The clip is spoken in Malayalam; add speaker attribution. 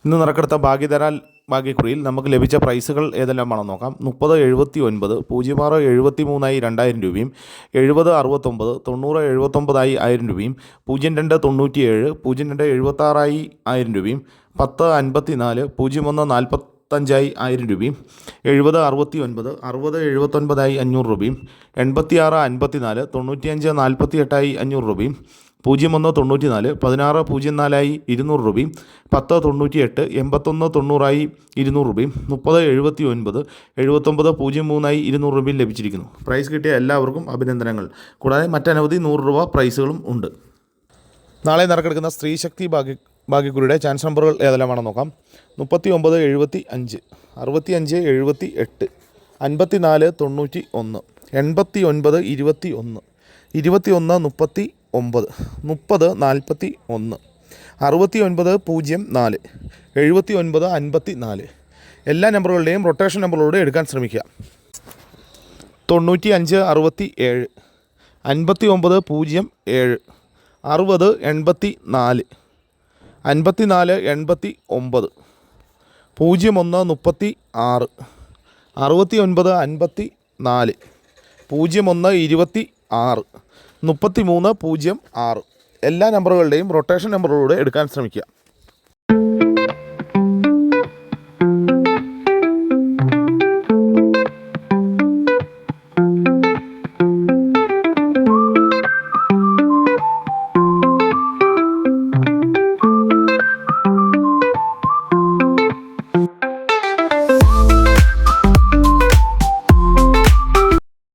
Speaker 1: ഇന്ന് നറുക്കെടുത്ത ഭാഗ്യക്കുറിയിൽ നമുക്ക് ലഭിച്ച പ്രൈസുകൾ ഏതെല്ലാമാണെന്ന് നോക്കാം. 3079 06 73 2000 രൂപയും, 70 69 90 79 1000 രൂപയും, 02 97 02 76 1000 രൂപയും, 10 54 01 45 1000 രൂപയും, 70 69 60 79 500 രൂപയും, 86 54 95 48 500 രൂപയും, 01 94 16 04 200 രൂപയും, 10 98 81 90 200 രൂപയും, 30 79 79 03 200 രൂപയും ലഭിച്ചിരിക്കുന്നു. പ്രൈസ് കിട്ടിയ എല്ലാവർക്കും അഭിനന്ദനങ്ങൾ. കൂടാതെ മറ്റനവധി 100 രൂപ പ്രൈസുകളും ഉണ്ട്. നാളെ നറുക്കെടുക്കുന്ന സ്ത്രീശക്തി ഭാഗ്യക്കുറിയുടെ ചാൻസ് നമ്പറുകൾ ഏതെല്ലാമാണെന്ന് നോക്കാം. 39 75 65 78 54 91 89 21 21 39 30 41 69 04 79 54 എല്ലാ നമ്പറുകളുടെയും റൊട്ടേഷൻ നമ്പറുകളോട് എടുക്കാൻ ശ്രമിക്കുക. 95 67 59 07 60 84 54 89 01 36 69 54 01 26 33 06 എല്ലാ നമ്പറുകളുടെയും റൊട്ടേഷൻ നമ്പറുകളോട് എടുക്കാൻ ശ്രമിക്കുക.